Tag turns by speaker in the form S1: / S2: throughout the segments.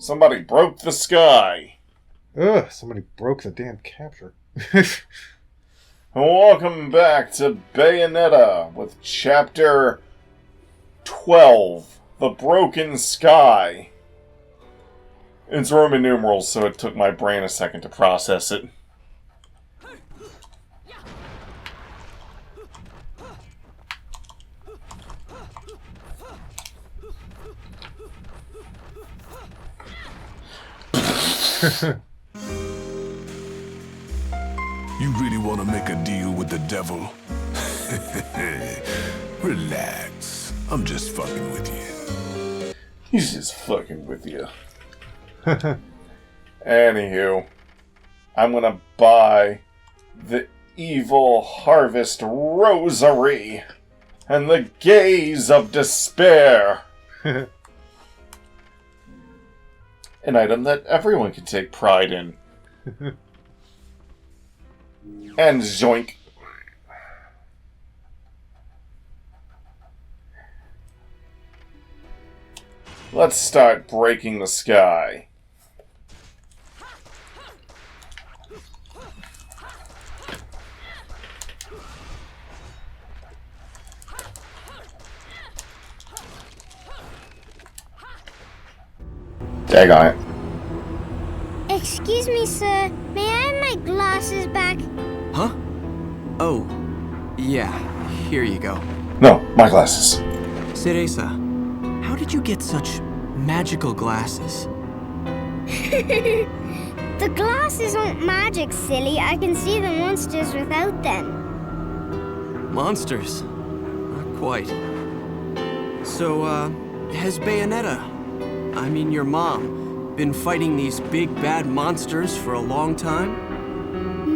S1: Somebody broke the sky.
S2: Ugh, somebody broke the damn capture.
S1: Welcome back to Bayonetta with Chapter 12, The Broken Sky. It's Roman numerals, so it took my brain a second to process it.
S3: You really want to make a deal with the devil? Relax. I'm just fucking with you.
S1: He's just fucking with you. Anywho, I'm gonna buy the Evil Harvest Rosary and the Gaze of Despair. An item that everyone can take pride in. And zoink. Let's start breaking the sky. Daggone it.
S4: Excuse me, sir. May I have my glasses back?
S5: Huh? Oh, yeah. Here you go.
S1: No, my glasses.
S5: Cereza, how did you get such magical glasses?
S4: The glasses aren't magic, silly. I can see the monsters without them.
S5: Monsters? Not quite. So, has Bayonetta, I mean your mom, been fighting these big bad monsters for a long time?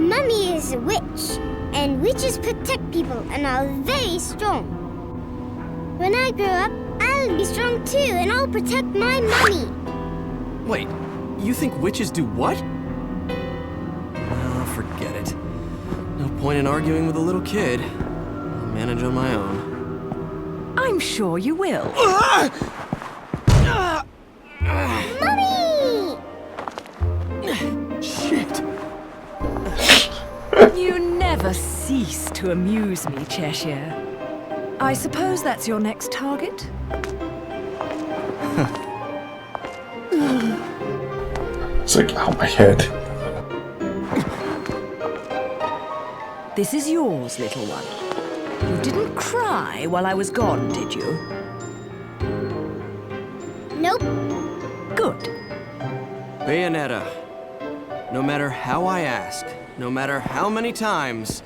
S4: Mummy is a witch, and witches protect people and are very strong. When I grow up, I'll be strong too, and I'll protect my mummy.
S5: Wait, you think witches do what? Oh, forget it. No point in arguing with a little kid. I'll manage on my own.
S6: I'm sure you will.
S4: Mummy!
S5: Shit.
S6: You never cease to amuse me, Cheshire. I suppose that's your next target?
S1: It's like, out my head.
S6: This is yours, little one. You didn't cry while I was gone, did you?
S4: Nope.
S6: Good.
S5: Bayonetta, no matter how I ask, no matter how many times,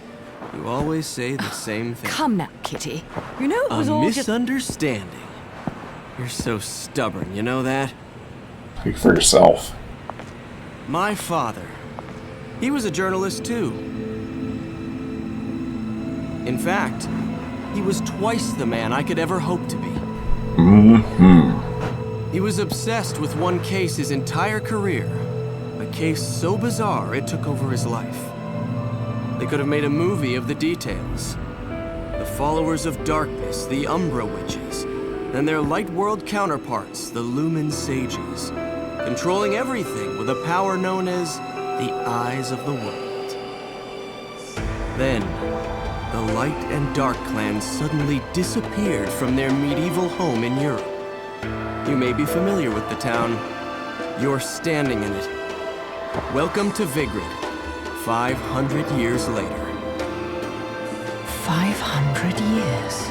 S5: you always say the same thing.
S6: Come now, Kitty. You know it was
S5: A
S6: all
S5: misunderstanding. You're so stubborn, you know that?
S1: Speak for yourself.
S5: My father, he was a journalist too. In fact, he was twice the man I could ever hope to be. He was obsessed with one case his entire career. A case so bizarre it took over his life. They could have made a movie of the details. The followers of darkness, the Umbra Witches, and their light world counterparts, the Lumen Sages, controlling everything with a power known as the Eyes of the World. Then, the Light and Dark clans suddenly disappeared from their medieval home in Europe. You may be familiar with the town. You're standing in it. Welcome to Vigrid, 500 years later.
S6: 500 years.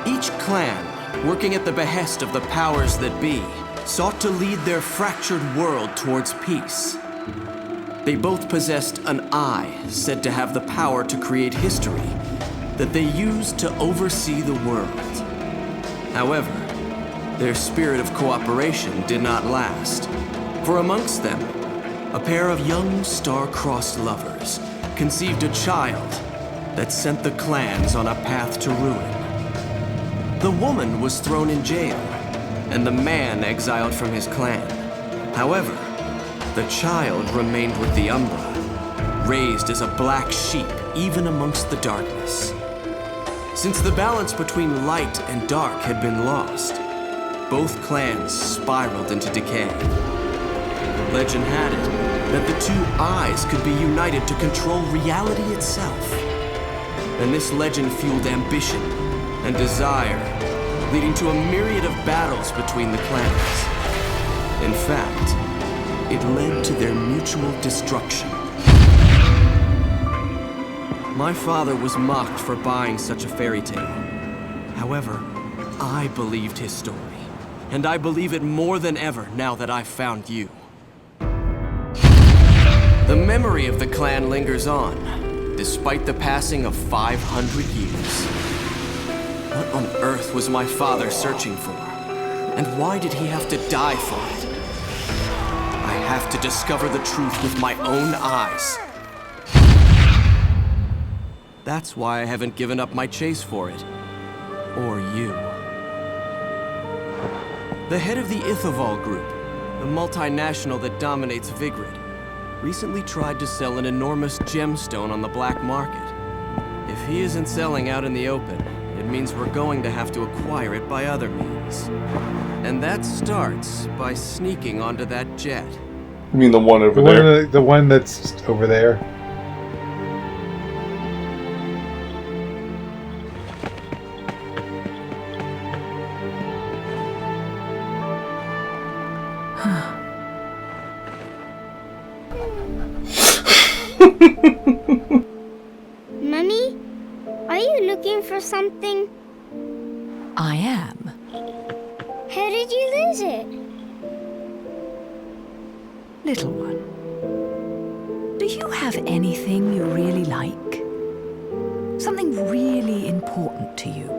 S5: Each clan, working at the behest of the powers that be, sought to lead their fractured world towards peace. They both possessed an eye said to have the power to create history that they used to oversee the world. However, their spirit of cooperation did not last, for amongst them, a pair of young star-crossed lovers conceived a child that sent the clans on a path to ruin. The woman was thrown in jail, and the man exiled from his clan. However, the child remained with the Umbra, raised as a black sheep even amongst the darkness. Since the balance between light and dark had been lost, both clans spiraled into decay. Legend had it that the two eyes could be united to control reality itself. And this legend fueled ambition and desire, leading to a myriad of battles between the clans. In fact, it led to their mutual destruction. My father was mocked for buying such a fairy tale. However, I believed his story, and I believe it more than ever now that I've found you. The memory of the clan lingers on, despite the passing of 500 years. What on earth was my father searching for? And why did he have to die for it? I have to discover the truth with my own eyes. That's why I haven't given up my chase for it. Or you. The head of the Ithoval Group, the multinational that dominates Vigrid, recently tried to sell an enormous gemstone on the black market. If he isn't selling out in the open, it means we're going to have to acquire it by other means. And that starts by sneaking onto that jet.
S1: You mean the one over there?
S2: The one that's over there.
S4: Mummy, are you looking for something?
S6: I am.
S4: How did you lose it?
S6: Little one, do you have anything you really like? Something really important to you?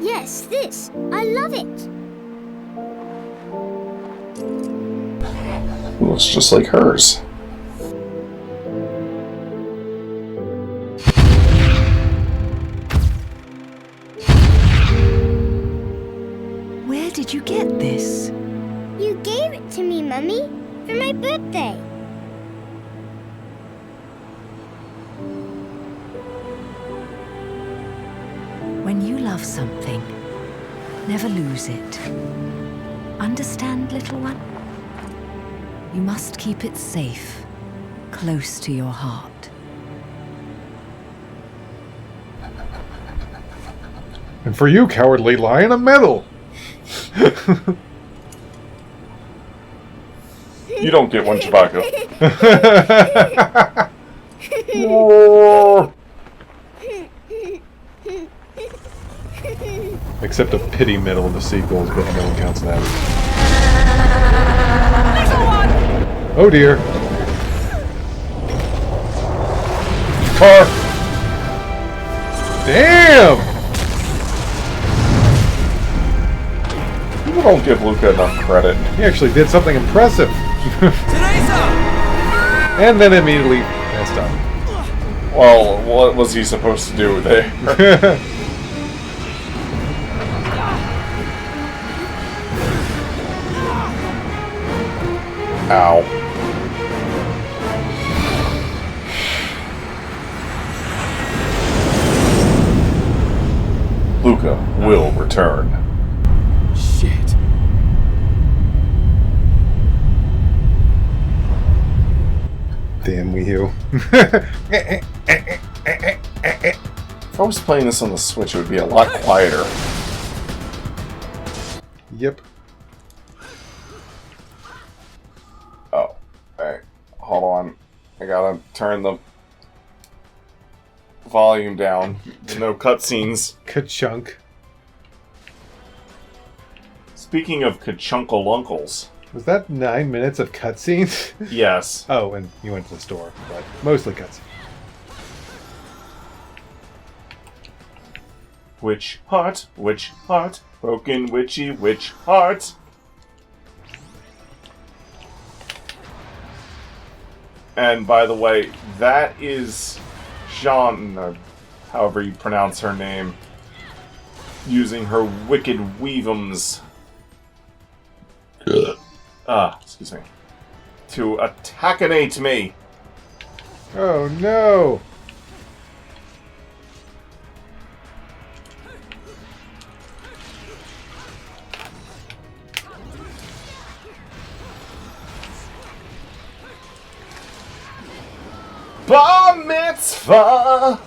S4: Yes, this. I love it.
S1: Looks just like hers.
S6: Where did you get this?
S4: You gave it to me, Mummy, for my birthday.
S6: When you love something, never lose it. Understand, little one? You must keep it safe, close to your heart.
S2: And for you, cowardly lion, a medal!
S1: You don't get one, Chewbacca.
S2: Except a pity medal in the sequels, but no one counts that. Oh dear. Car! Damn!
S1: People don't give Luca enough credit.
S2: He actually did something impressive. And then immediately messed up.
S1: Well, what was he supposed to do there? Ow. Luca will return.
S5: Shit.
S2: Damn Wii U.
S1: If I was playing this on the Switch, it would be a lot quieter.
S2: Yep.
S1: Oh, hey, hold on. I gotta turn the volume down. No cutscenes.
S2: Ka-chunk.
S1: Speaking of ka-chunkle-uncles.
S2: Was that 9 minutes of cutscenes?
S1: Yes.
S2: Oh, and you went to the store, but mostly cutscenes.
S1: Witch heart, broken witchy witch heart. And by the way, that is Jean, or however you pronounce her name, using her wicked weavums. Excuse me. to attackinate me.
S2: Oh no!
S1: Bar mitzvah!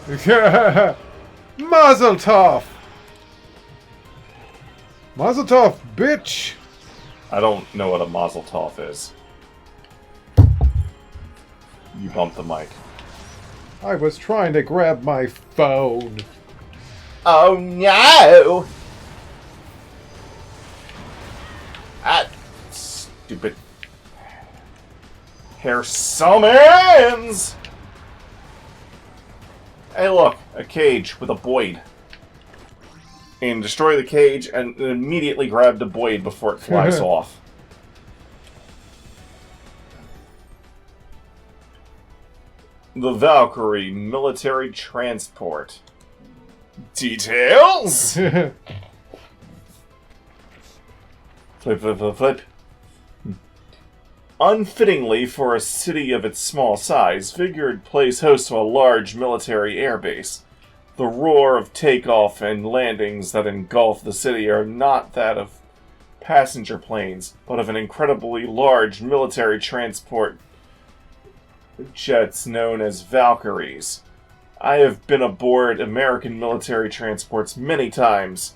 S2: Mazel tov! Mazel tov, bitch!
S1: I don't know what a mazel tov is. You bumped the mic.
S2: I was trying to grab my phone.
S1: Oh no! Ah, stupid hair summons! Hey look, a cage with a Boyd. And destroy the cage and immediately grab the Boyd before it flies off. The Valkyrie military transport. Details? Flip, flip, flip, flip. Unfittingly for a city of its small size, Vigord plays host to a large military airbase. The roar of takeoff and landings that engulf the city are not that of passenger planes, but of an incredibly large military transport jets known as Valkyries. I have been aboard American military transports many times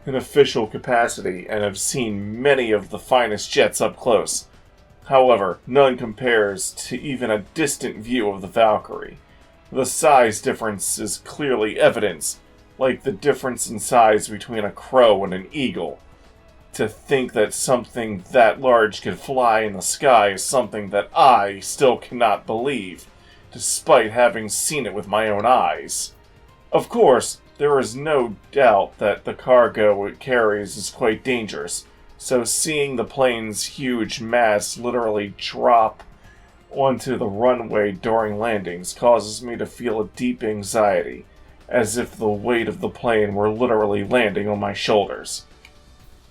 S1: in official capacity and have seen many of the finest jets up close. However, none compares to even a distant view of the Valkyrie. The size difference is clearly evident, like the difference in size between a crow and an eagle. To think that something that large could fly in the sky is something that I still cannot believe, despite having seen it with my own eyes. Of course, there is no doubt that the cargo it carries is quite dangerous, so seeing the plane's huge mass literally drop onto the runway during landings causes me to feel a deep anxiety, as if the weight of the plane were literally landing on my shoulders.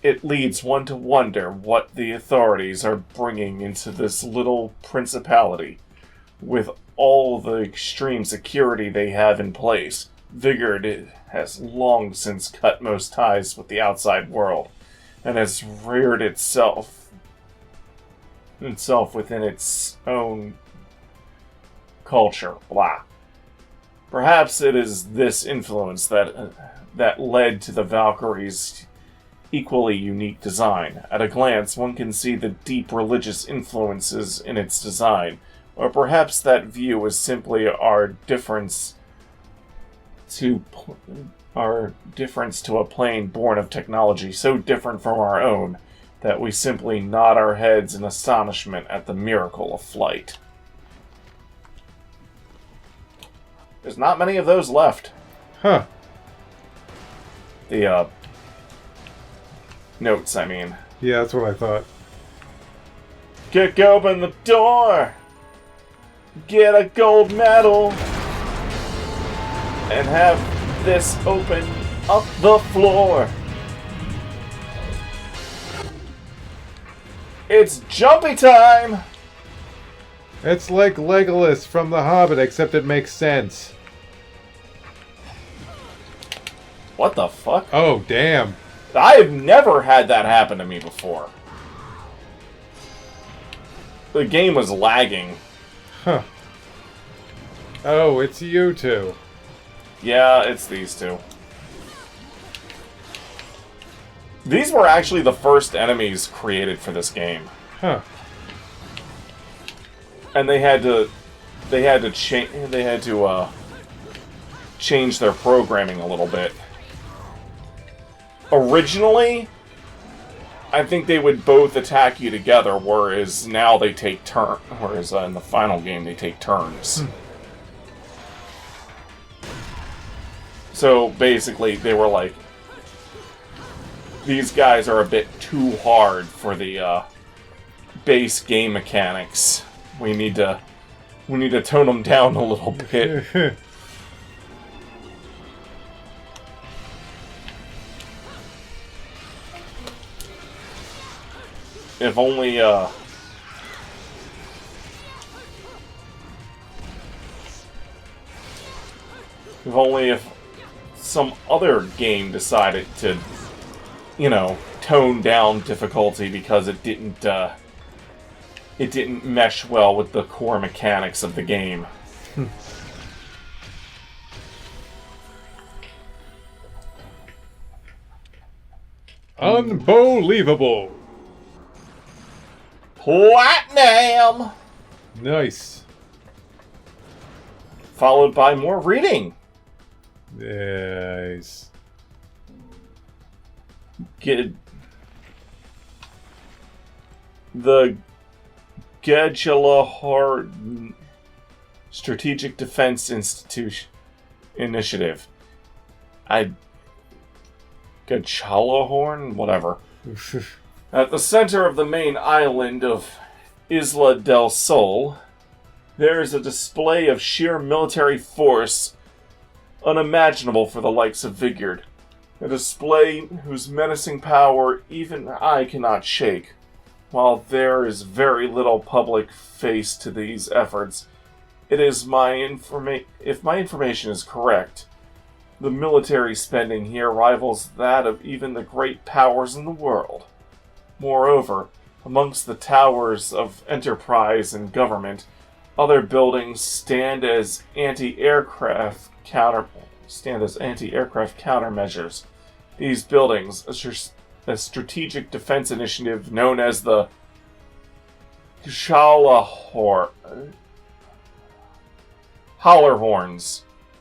S1: It leads one to wonder what the authorities are bringing into this little principality. With all the extreme security they have in place, Vigord has long since cut most ties with the outside world, and has reared itself within its own culture. Blah. Perhaps it is this influence that led to the Valkyrie's equally unique design. At a glance, one can see the deep religious influences in its design, or perhaps that view is simply our difference to a plane born of technology so different from our own that we simply nod our heads in astonishment at the miracle of flight. There's not many of those left.
S2: Huh.
S1: The, notes, I mean.
S2: Yeah, that's what I thought.
S1: Kick open the door! Get a gold medal! And have this open up the floor! It's jumpy time!
S2: It's like Legolas from The Hobbit, except it makes sense.
S1: What the fuck?
S2: Oh, damn.
S1: I've never had that happen to me before. The game was lagging.
S2: Huh. Oh, it's you two.
S1: Yeah, it's these two. These were actually the first enemies created for this game.
S2: Huh.
S1: And they had to change their programming a little bit. Originally, I think they would both attack you together, whereas now they take turns. Whereas in the final game, they take turns. So basically, they were like, these guys are a bit too hard for the base game mechanics. We need to tone them down a little bit. If only If only if some other game decided to, you know, tone down difficulty because it didn't mesh well with the core mechanics of the game.
S2: Unbelievable!
S1: Platinum!
S2: Nice.
S1: Followed by more reading.
S2: Nice.
S1: Get the Gedgelahor Strategic Defense Institution Initiative. Gedgelahorn? Whatever. At the center of the main island of Isla del Sol, there is a display of sheer military force unimaginable for the likes of Vigord. A display whose menacing power even I cannot shake. While there is very little public face to these efforts, it is if my information is correct, the military spending here rivals that of even the great powers in the world. Moreover, amongst the towers of enterprise and government, other buildings stand as anti-aircraft countermeasures. These buildings, a strategic defense initiative known as the Hollerhorns.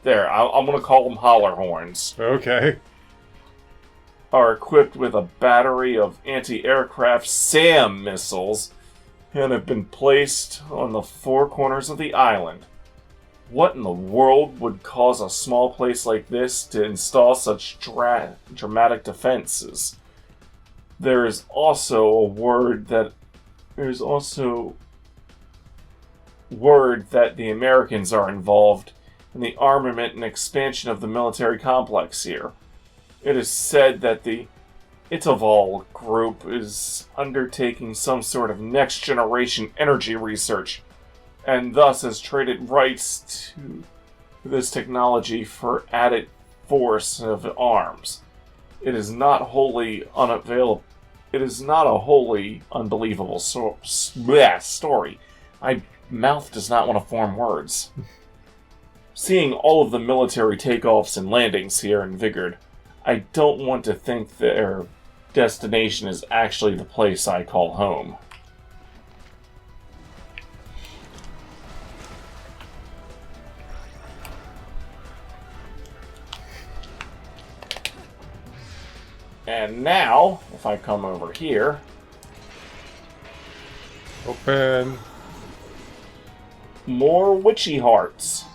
S1: There, I'm going to call them Hollerhorns.
S2: Okay.
S1: Are equipped with a battery of anti-aircraft SAM missiles and have been placed on the four corners of the island. What in the world would cause a small place like this to install such dramatic defenses? There is also word that the Americans are involved in the armament and expansion of the military complex here. It is said that the Itaval group is undertaking some sort of next-generation energy research, and thus has traded rights to this technology for added force of arms. It is not a wholly unbelievable story. My mouth does not want to form words. Seeing all of the military takeoffs and landings here in Vigord, I don't want to think their destination is actually the place I call home. And now, if I come over here...
S2: Open.
S1: More witchy hearts.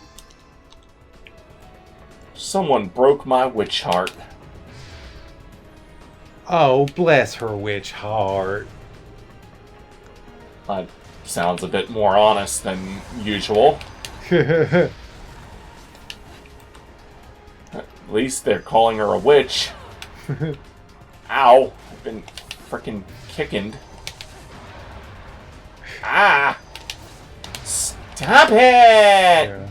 S1: Someone broke my witch heart.
S2: Oh, bless her witch heart.
S1: That sounds a bit more honest than usual. At least they're calling her a witch. Ow! I've been frickin' kickened. Ah! Stop it!
S2: Yeah.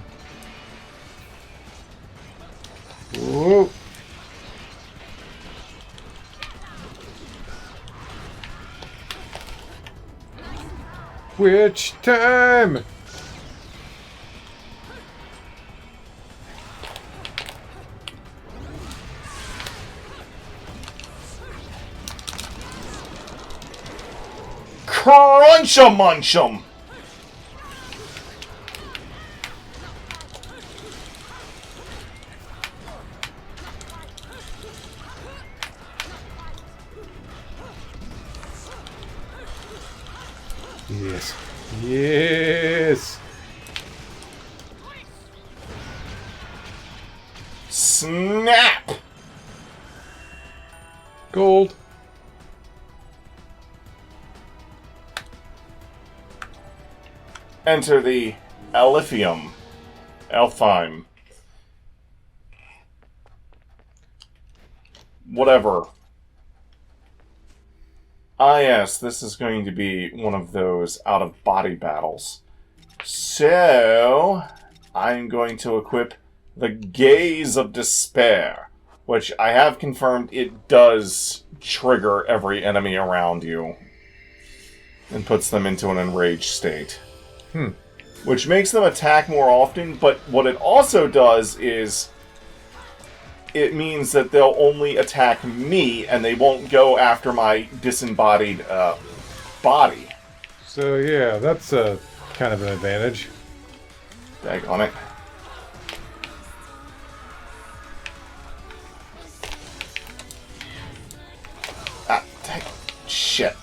S2: Whoa. Witch time!
S1: Crunch-a-munch-em!
S2: Yes. Yes!
S1: Snap!
S2: Gold.
S1: Enter the Eliphium. Elfheim. Whatever. Ah yes, this is going to be one of those out-of-body battles. So, I'm going to equip the Gaze of Despair, which I have confirmed it does trigger every enemy around you and puts them into an enraged state. Which makes them attack more often, but what it also does is it means that they'll only attack me and they won't go after my disembodied body.
S2: So yeah, that's kind of an advantage.
S1: Daggone it. Ah, shit.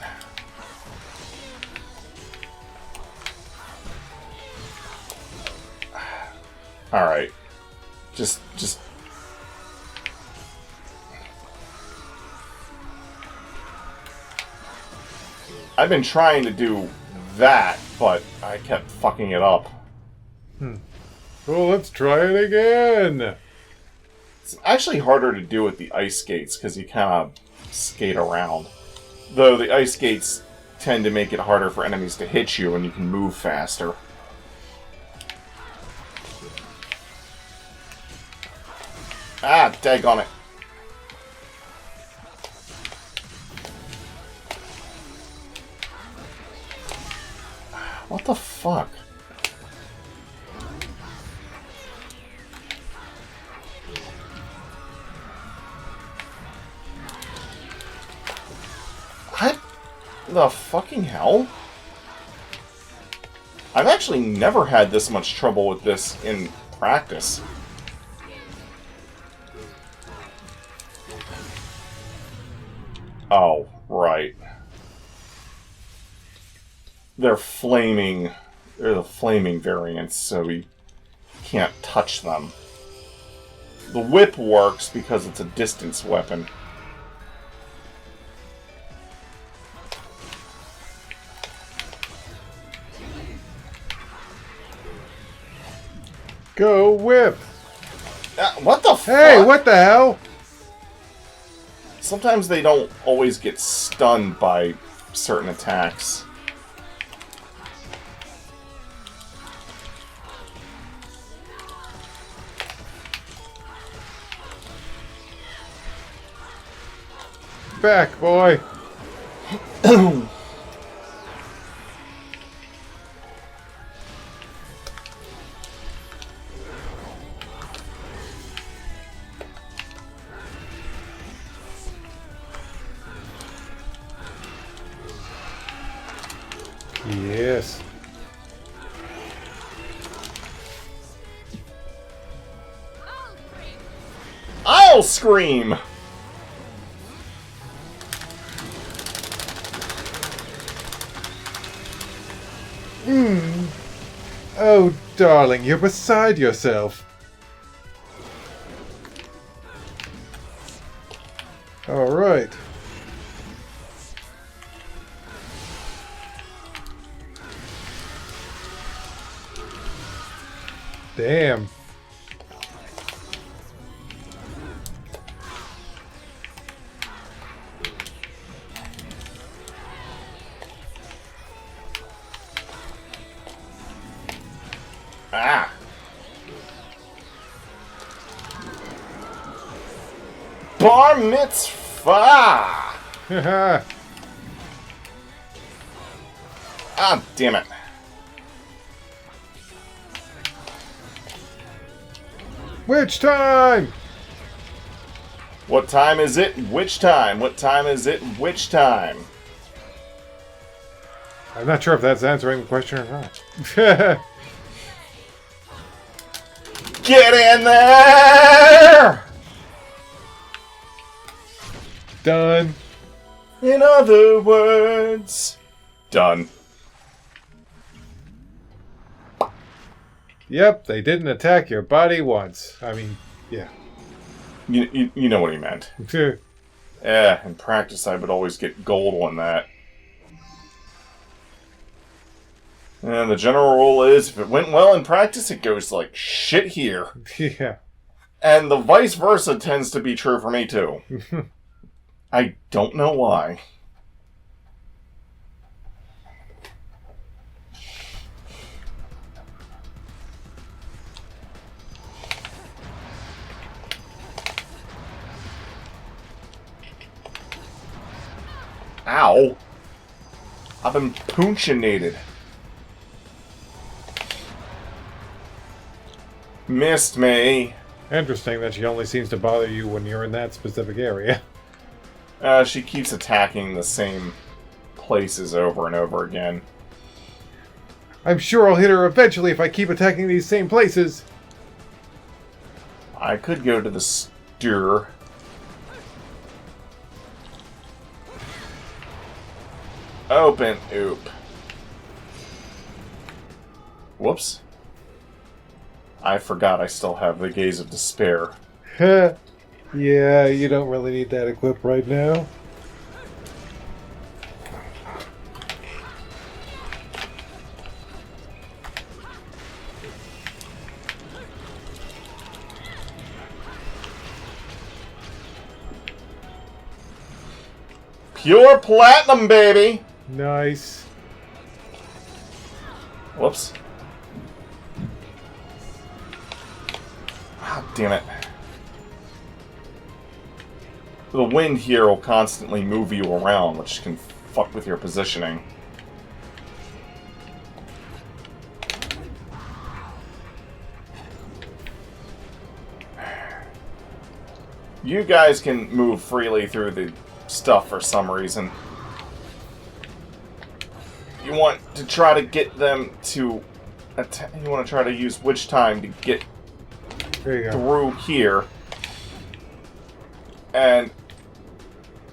S1: Alright. Just... I've been trying to do that, but I kept fucking it up.
S2: Well, let's try it again.
S1: It's actually harder to do with the ice skates, because you kind of skate around. Though the ice skates tend to make it harder for enemies to hit you, and you can move faster. Ah, daggone it. What the fuck? What the fucking hell? I've actually never had this much trouble with this in practice. Oh, right. They're the flaming variants, so we can't touch them. The whip works because it's a distance weapon.
S2: Go whip!
S1: What the fuck?
S2: Hey, what the hell?
S1: Sometimes they don't always get stunned by certain attacks.
S2: Back, boy. Yes.
S1: I'll scream!
S2: Oh, darling, you're beside yourself. All right. Damn.
S1: Ah! Bar mitzvah!
S2: Haha.
S1: Ah, damn it.
S2: Which time?
S1: What time is it? Which time? What time is it? Which time?
S2: I'm not sure if that's answering the question or not.
S1: Get in there!
S2: Done.
S1: In other words, done.
S2: Yep, they didn't attack your body once. I mean, yeah.
S1: You know what he meant. In practice I would always get gold on that. And the general rule is, if it went well in practice, it goes like shit here.
S2: Yeah.
S1: And the vice versa tends to be true for me, too. I don't know why. Ow. I've been punchinated. Missed me.
S2: Interesting that she only seems to bother you when you're in that specific area.
S1: She keeps attacking the same places over and over again.
S2: I'm sure I'll hit her eventually if I keep attacking these same places.
S1: I could go to the stir. Open oop. Whoops. I forgot I still have the Gaze of Despair.
S2: Yeah, you don't really need that equipped right now.
S1: Pure platinum, baby!
S2: Nice.
S1: Whoops. Ah, damn it. The wind here will constantly move you around, which can fuck with your positioning. You guys can move freely through the stuff for some reason. You want to try to get them to... You want to try to use Witch Time to get
S2: There you go.
S1: through here. And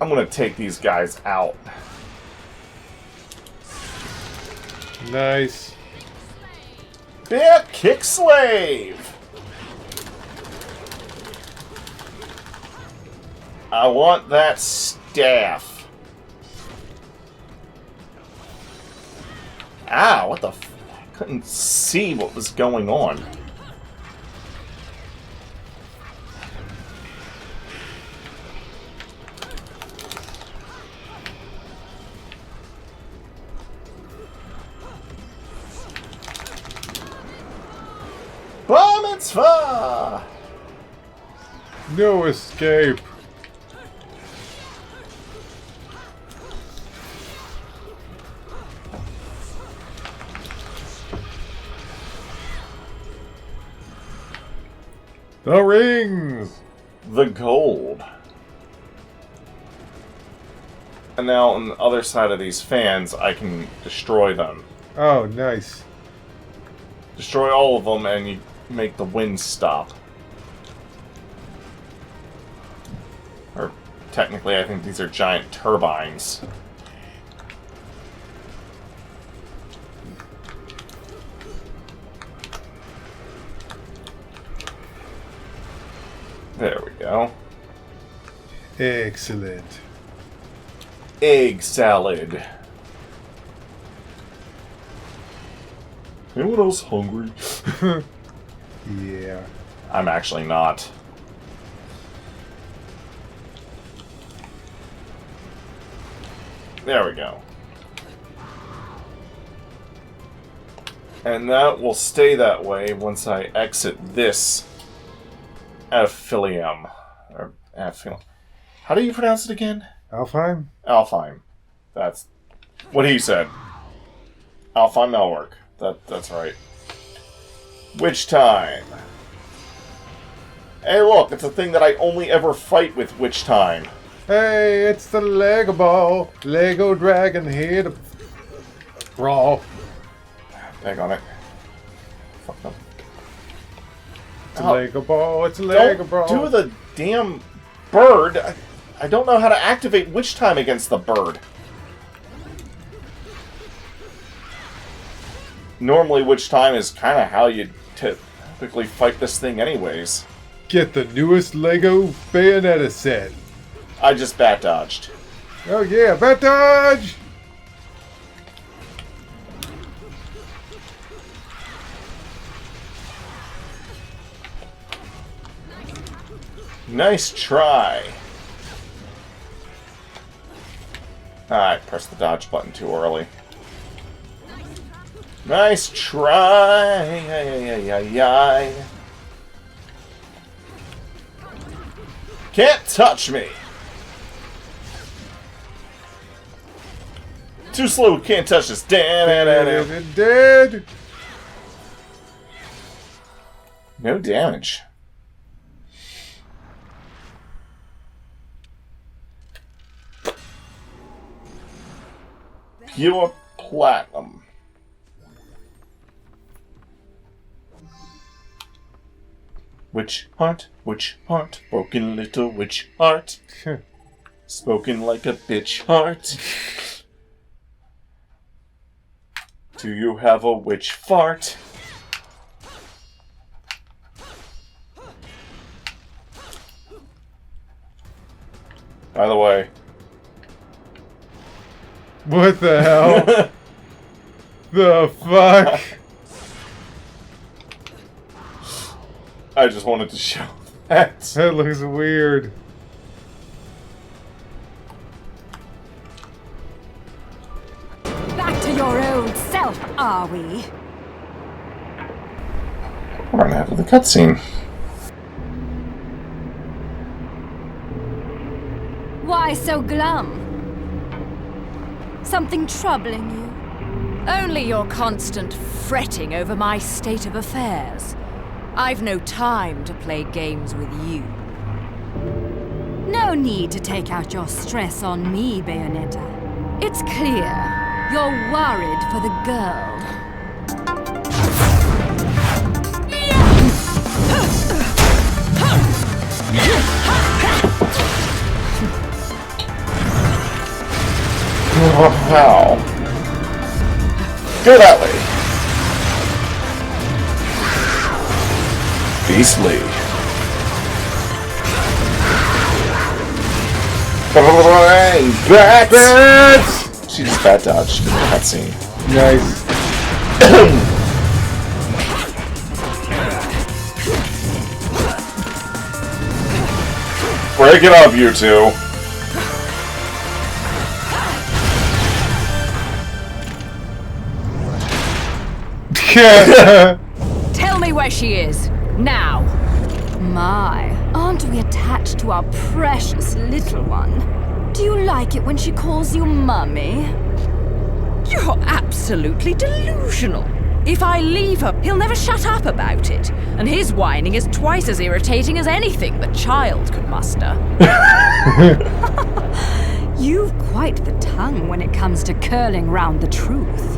S1: I'm going to take these guys out.
S2: Nice.
S1: Bear Kick Slave! I want that staff. Ah, what the f... I couldn't see what was going on. Bar mitzvah!
S2: No escape. The rings!
S1: The gold. And now on the other side of these fans, I can destroy them.
S2: Oh, nice.
S1: Destroy all of them and you make the wind stop. Or technically, I think these are giant turbines. There we go.
S2: Excellent.
S1: Egg salad. Anyone else hungry?
S2: Yeah.
S1: I'm actually not. There we go. And that will stay that way once I exit this affilium. Or affilium. How do you pronounce it again?
S2: Alfheim?
S1: Alfheim. That's what he said. Alfheim Melwork. That's right. Witch Time. Hey look, it's a thing that I only ever fight with Witch Time.
S2: Hey, it's the Lego ball. Lego dragon here to brawl.
S1: Hang on it. Fuck them.
S2: It's a Lego ball. It's a Lego
S1: Don't
S2: ball.
S1: do the damn bird. I don't know how to activate Witch Time against the bird. Normally, Witch Time is kind of how you typically fight this thing anyways.
S2: Get the newest Lego Bayonetta set.
S1: I just bat dodged.
S2: Oh yeah, bat dodge!
S1: Nice try. I pressed the dodge button too early. Nice try. Can't touch me. Too slow, can't touch this. Damn.
S2: Dead.
S1: No damage. Pure platinum. Witch heart, broken little witch heart. Spoken like a bitch heart. Do you have a witch fart? By the way.
S2: What the hell? The fuck?
S1: I just wanted to show that.
S2: That looks weird.
S7: Back to your old self, are we?
S1: We're gonna have the cutscene.
S7: Why so glum? Something troubling you?
S8: Only your constant fretting over my state of affairs. I've no time to play games with you.
S7: No need to take out your stress on me, Bayonetta. It's clear you're worried for the girl.
S1: Wow. Go that way. Beastly. Bats! She just bat dodged in the cutscene.
S2: Nice.
S1: Break it up, you two.
S8: Tell me where she is, now!
S7: My, aren't we attached to our precious little one? Do you like it when she calls you Mummy?
S8: You're absolutely delusional. If I leave her, he'll never shut up about it. And his whining is twice as irritating as anything the child could muster.
S7: You've quite the tongue when it comes to curling round the truth.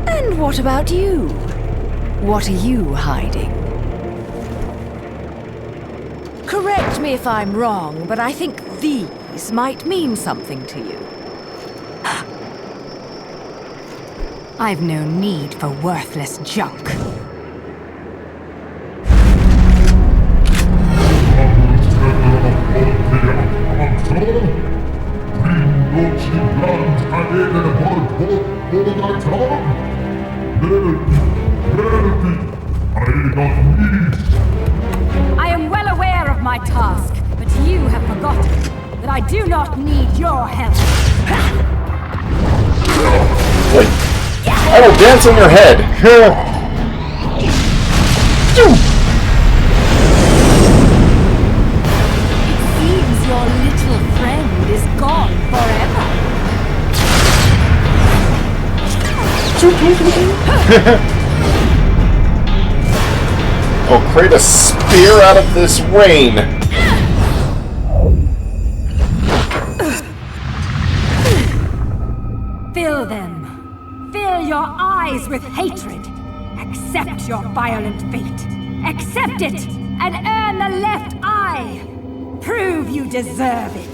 S8: And what about you? What are you hiding? Correct me if I'm wrong, but I think these might mean something to you.
S7: I've no need for worthless junk. I am well aware of my task, but you have forgotten that I do not need your help.
S1: Wait. I will dance on your head.
S7: It seems your little friend is gone forever.
S1: I'll create a spear out of this rain.
S7: Fill them. Fill your eyes with hatred. Accept your violent fate. Accept it and earn the left eye. Prove you deserve it.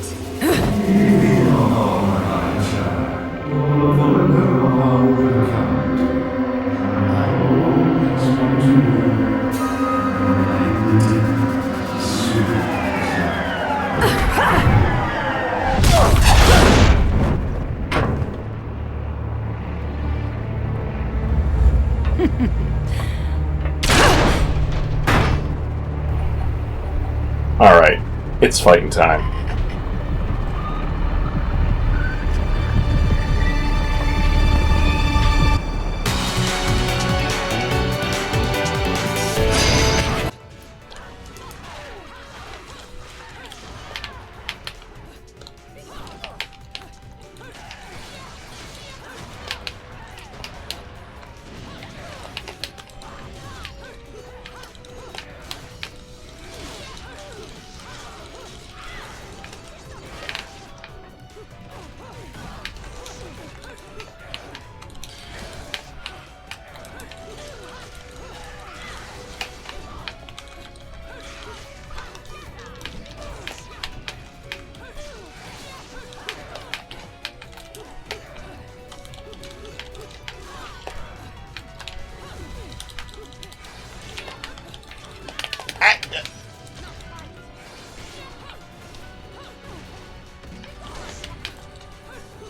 S1: Alright, it's fighting time.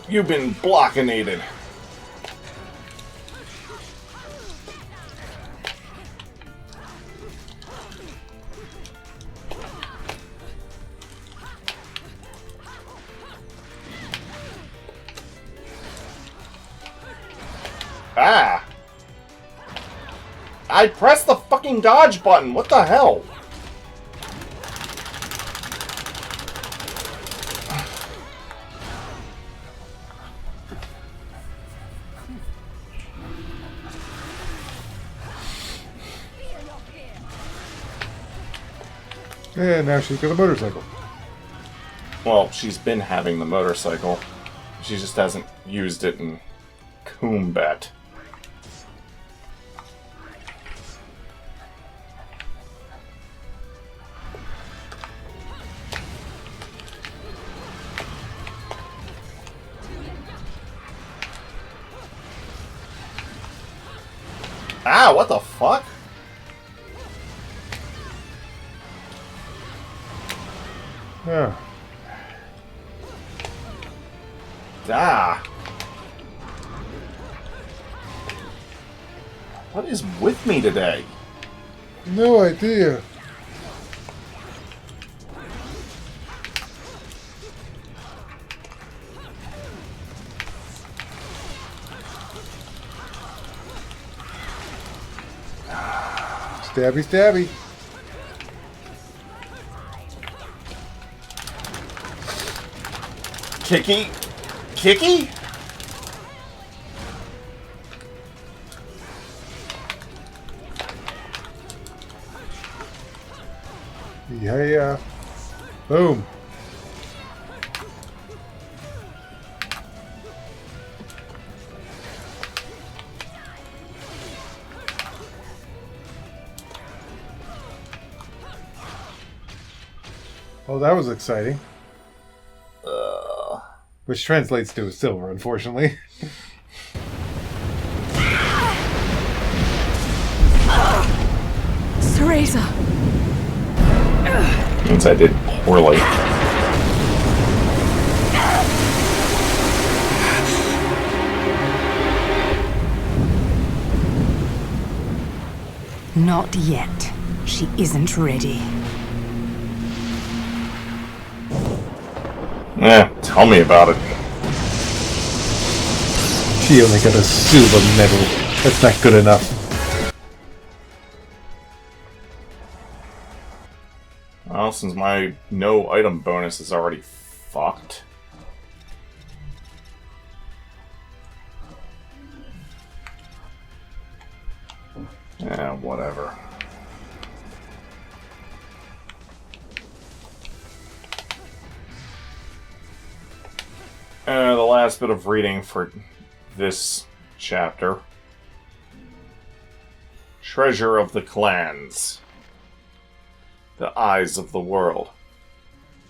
S1: You've been blockinated. Ah! I pressed the fucking dodge button! What the hell?
S2: And now she's got a motorcycle.
S1: Well, she's been having the motorcycle. She just hasn't used it in combat. Ah, what the fuck?
S2: Yeah.
S1: Ah. What is with me today?
S2: No idea. Stabby, stabby.
S1: Kicky? Kicky?
S2: Yeah. Boom. Oh, that was exciting. Which translates to a silver, unfortunately.
S8: Cereza!
S1: Means I did poorly.
S7: Not yet. She isn't ready.
S1: Tell me about it.
S2: She only got a silver medal. That's not good enough.
S1: Well, since my no item bonus is already fucked. Whatever. The last bit of reading for this chapter. Treasure of the Clans. The Eyes of the World.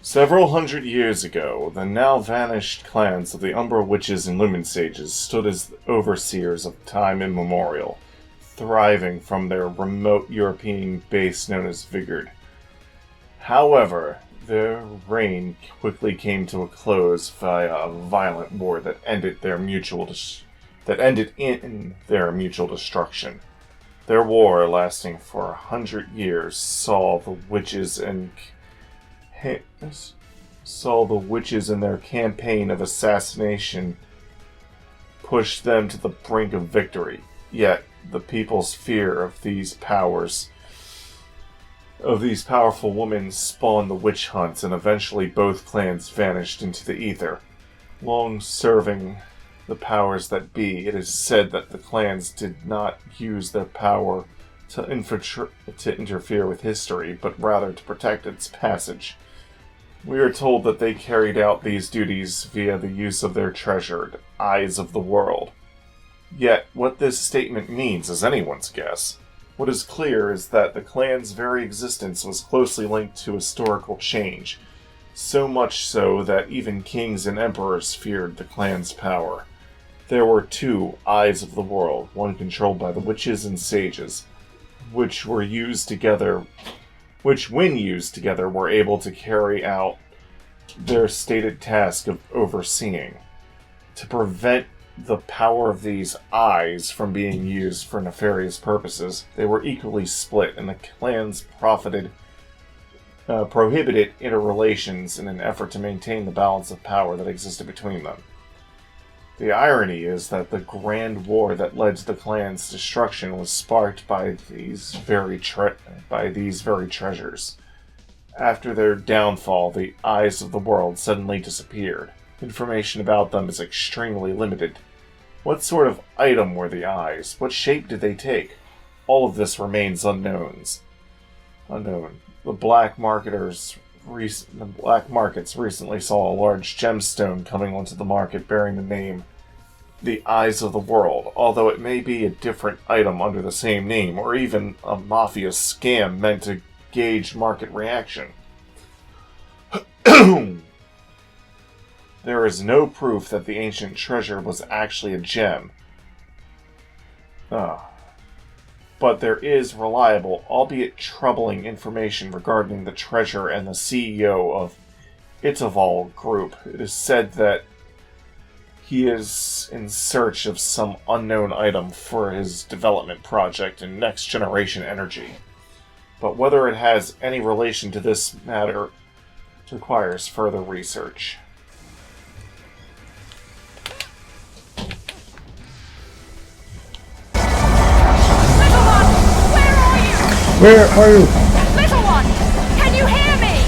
S1: Several hundred years ago, the now vanished clans of the Umbra Witches and Lumen Sages stood as overseers of time immemorial, thriving from their remote European base known as Vigard. However, their reign quickly came to a close via a violent war that ended in their mutual destruction. Their war, lasting for 100 years, saw the witches in their campaign of assassination push them to the brink of victory. Yet the people's fear of these powerful women spawned the witch hunts, and eventually both clans vanished into the ether. Long serving the powers that be, it is said that the clans did not use their power to interfere with history, but rather to protect its passage. We are told that they carried out these duties via the use of their treasured Eyes of the World. Yet, what this statement means is anyone's guess. What is clear is that the clan's very existence was closely linked to historical change, so much so that even kings and emperors feared the clan's power. There were two Eyes of the World, one controlled by the witches and sages, which when used together, were able to carry out their stated task of overseeing. To prevent the power of these eyes from being used for nefarious purposes, they were equally split, and the clans prohibited interrelations in an effort to maintain the balance of power that existed between them. The irony is that the grand war that led to the clan's destruction was sparked by these very treasures. After their downfall, the eyes of the world suddenly disappeared. Information about them is extremely limited. What sort of item were the eyes? What shape did they take? All of this remains unknown. The black markets recently saw a large gemstone coming onto the market bearing the name The Eyes of the World, although it may be a different item under the same name, or even a mafia scam meant to gauge market reaction. There is no proof that the ancient treasure was actually a gem. But there is reliable, albeit troubling, information regarding the treasure and the CEO of Itaval Group. It is said that he is in search of some unknown item for his development project in next-generation energy. But whether it has any relation to this matter requires further research.
S2: Where are you?
S8: Little one, can you hear me?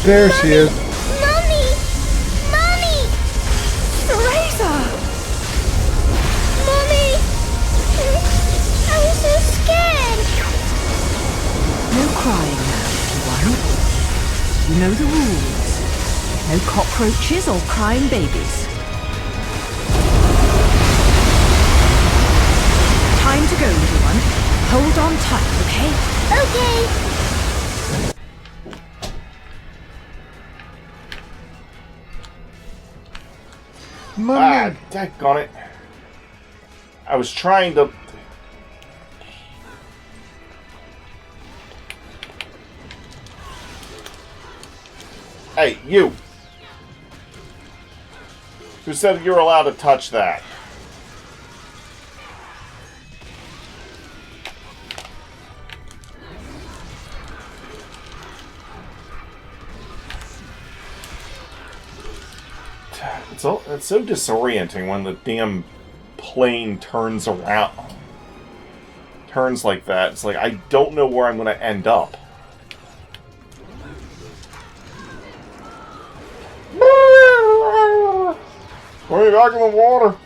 S2: There she is.
S4: Mommy! Mommy!
S8: Teresa!
S4: Mommy! I was so scared!
S6: No crying now, little one. You know the rules. No cockroaches or crying babies. Time to go, little one. Hold on tight, okay?
S4: Okay.
S2: Mommy.
S1: Daggone it. I was trying to... Hey, you! Who said you were allowed to touch that? It's so disorienting when the damn plane turns around. Turns like that. It's like, I don't know where I'm going to end up. Put me back in the water.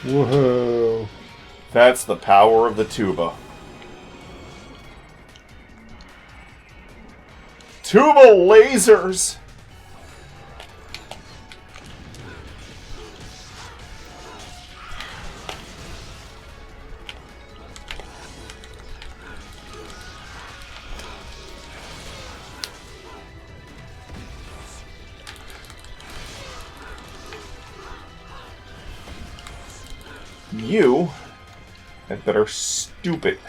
S2: Whoa.
S1: That's the power of the tuba. Tuba lasers! You had better stupid.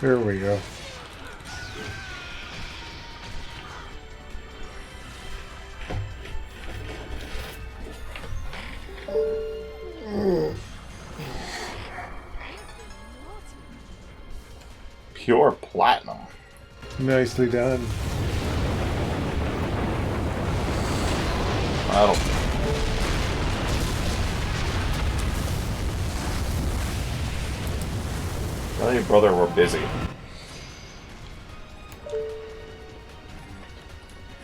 S2: There we go.
S1: Pure platinum.
S2: Nicely done.
S1: I don't... Tell your brother we're busy.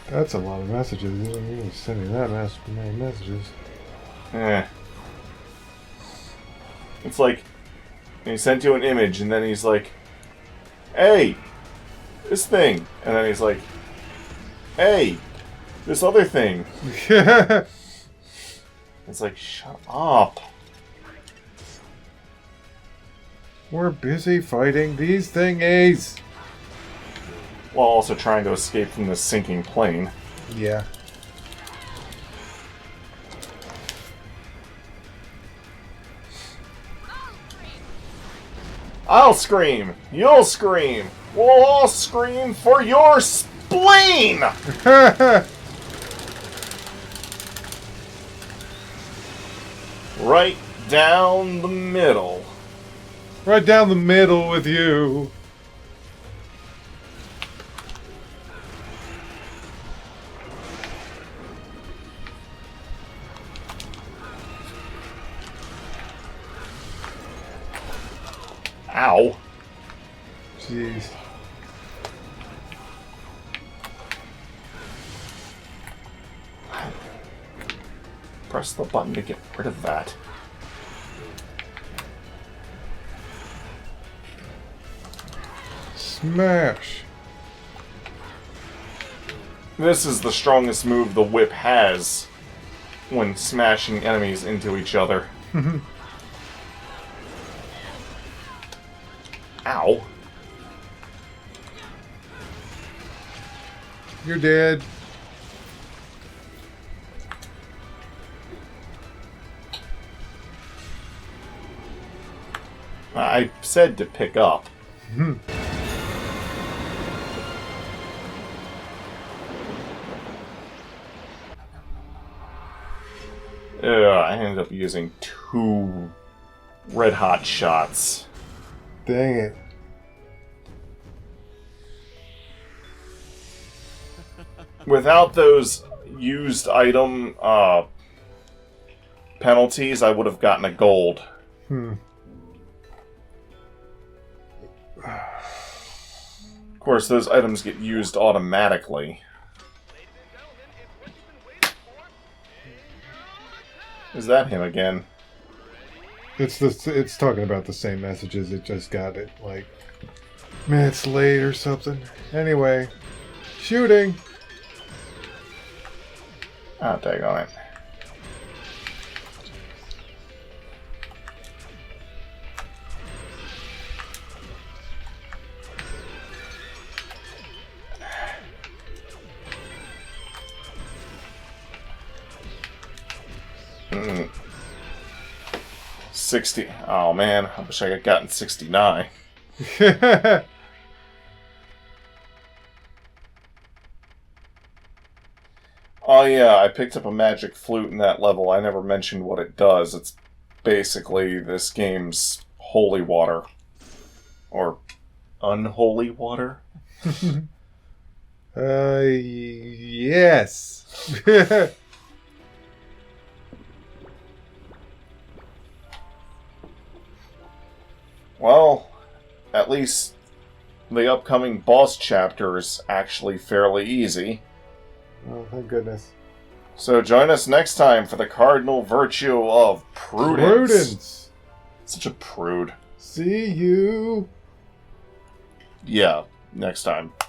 S2: That's a lot of messages. You don't even send me that many messages.
S1: It's like, he sent you an image, and then he's like, hey, this thing. And then he's like, hey, this other thing. It's like, shut up.
S2: We're busy fighting these thingies.
S1: While also trying to escape from this sinking plane.
S2: Yeah.
S1: I'll scream. You'll scream. We'll all scream for your spleen! Right down the middle.
S2: Right down the middle with you.
S1: Ow.
S2: Jeez.
S1: Press the button to get rid of that.
S2: Smash.
S1: This is the strongest move the whip has when smashing enemies into each other. Ow.
S2: You're dead.
S1: I said to pick up. I ended up using 2 red hot shots.
S2: Dang it.
S1: Without those used item penalties, I would have gotten a gold. Of course, those items get used automatically. Is that him again?
S2: It's talking about the same messages. It just got it like minutes late or something. Anyway, shooting.
S1: Ah, daggone it. Mm. 60. Oh man, I wish I had gotten 69. Oh yeah, I picked up a magic flute in that level. I never mentioned what it does. It's basically this game's holy water. Or unholy water?
S2: Yes.
S1: Well, at least the upcoming boss chapter is actually fairly easy.
S2: Oh, thank goodness.
S1: So join us next time for the cardinal virtue of prudence.
S2: Prudence.
S1: Such a prude.
S2: See you.
S1: Yeah, next time.